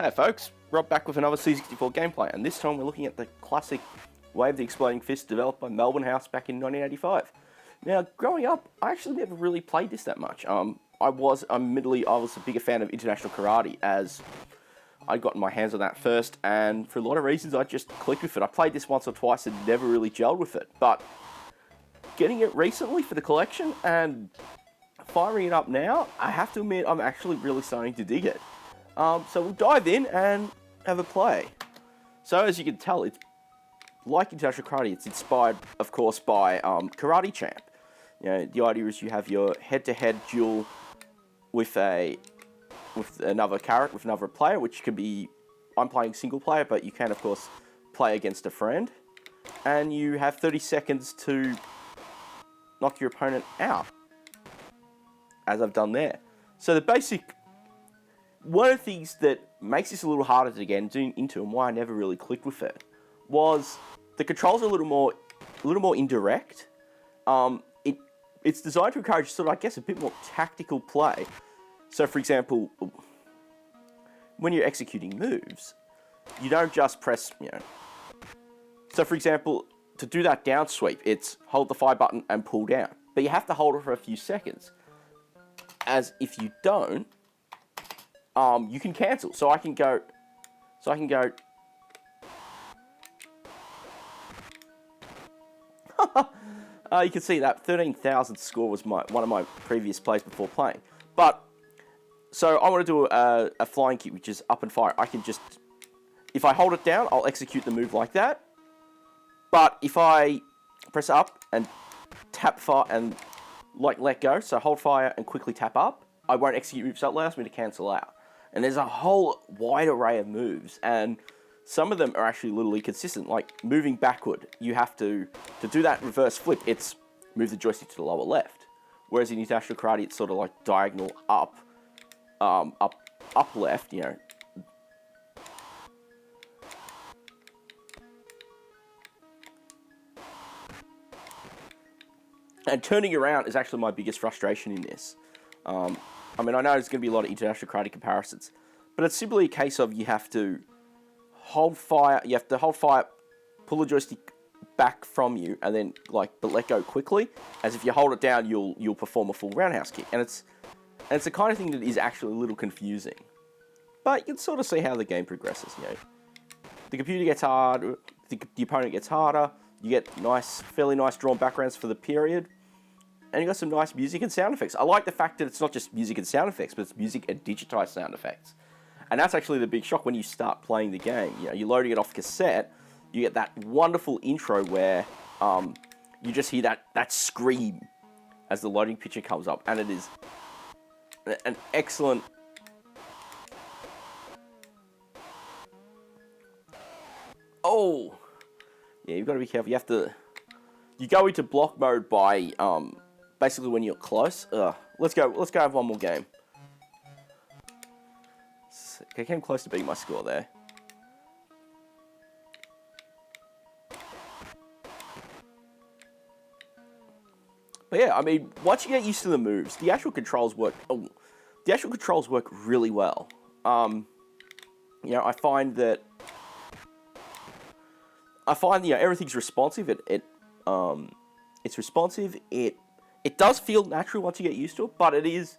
Hey folks, Rob back with another C64 gameplay, and this time we're looking at the classic Wave the Exploding Fist developed by Melbourne House back in 1985. Now, growing up, I actually never really played this that much. Admittedly, I was a bigger fan of international karate as I'd gotten my hands on that first, and for a lot of reasons I just clicked with it. I played this once or twice and never really gelled with it, but getting it recently for the collection and firing it up now, I have to admit I'm actually really starting to dig it. So we'll dive in and have a play. So as you can tell, it's like international karate. It's inspired, of course, by Karate Champ. You know, the idea is you have your head-to-head duel with another character, with another player, which can be, I'm playing single player, but you can, of course, play against a friend. And you have 30 seconds to knock your opponent out, as I've done there. So the basic, one of the things that makes this a little harder to get into and why I never really clicked with it was the controls are a little more indirect. It's designed to encourage sort of, I guess, a bit more tactical play. So, for example, when you're executing moves, you don't just press, So, for example, to do that down sweep, it's hold the fire button and pull down. But you have to hold it for a few seconds. As if you don't, you can cancel. So I can go. You can see that 13,000 score was one of my previous plays before playing. But so I want to do a flying kick, which is up and fire. I can just, if I hold it down, I'll execute the move like that. But if I press up and tap fire and let go, so hold fire and quickly tap up, I won't execute moves. So it allows me to cancel out. And there's a whole wide array of moves, and some of them are actually literally consistent. Like moving backward, you have to do that reverse flip, it's move the joystick to the lower left. Whereas in international karate, it's sort of like diagonal up, up left, And turning around is actually my biggest frustration in this. I know there's going to be a lot of international karate comparisons, but it's simply a case of you have to hold fire, pull the joystick back from you, and then but let go quickly, as if you hold it down, you'll perform a full roundhouse kick, and it's the kind of thing that is actually a little confusing. But you can sort of see how the game progresses. The computer gets hard, the opponent gets harder. You get fairly nice drawn backgrounds for the period. And you got some nice music and sound effects. I like the fact that it's not just music and sound effects, but it's music and digitized sound effects. And that's actually the big shock when you start playing the game. You're loading it off cassette, you get that wonderful intro where you just hear that scream as the loading picture comes up. And it is an excellent... Oh! Yeah, you've got to be careful. You go into block mode by... basically when you're close. Let's go have one more game. I came close to beating my score there. But yeah, once you get used to the moves, the actual controls work. The actual controls work really well. I find that everything's responsive. It's responsive. It does feel natural once you get used to it, but there's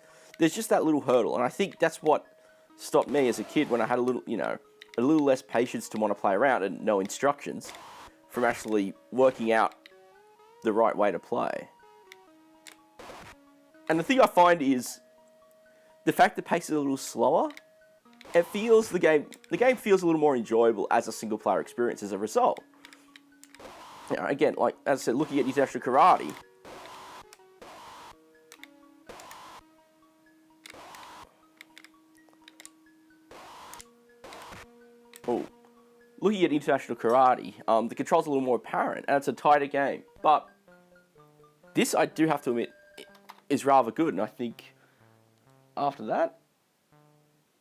just that little hurdle, and I think that's what stopped me as a kid when I had a little less patience to want to play around and no instructions from actually working out the right way to play. And the thing I find is the fact the pace is a little slower. It feels the game feels a little more enjoyable as a single player experience as a result. Again, like as I said, looking at international karate. Looking at international karate, the controls are a little more apparent, and it's a tighter game. But this, I do have to admit, is rather good, and I think after that,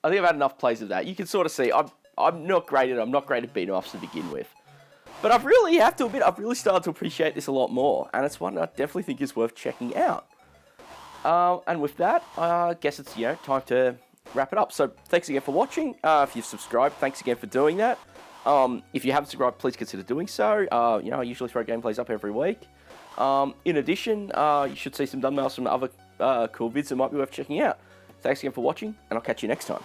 I think I've had enough plays of that. You can sort of see, I'm not great at beat-em-ups to begin with. But I've really started to appreciate this a lot more, and it's one I definitely think is worth checking out. And with that, I guess it's time to wrap it up. So thanks again for watching. If you've subscribed, thanks again for doing that. If you haven't subscribed, please consider doing so. You know, I usually throw gameplays up every week. In addition, you should see some thumbnails from other cool vids that might be worth checking out. Thanks again for watching, and I'll catch you next time.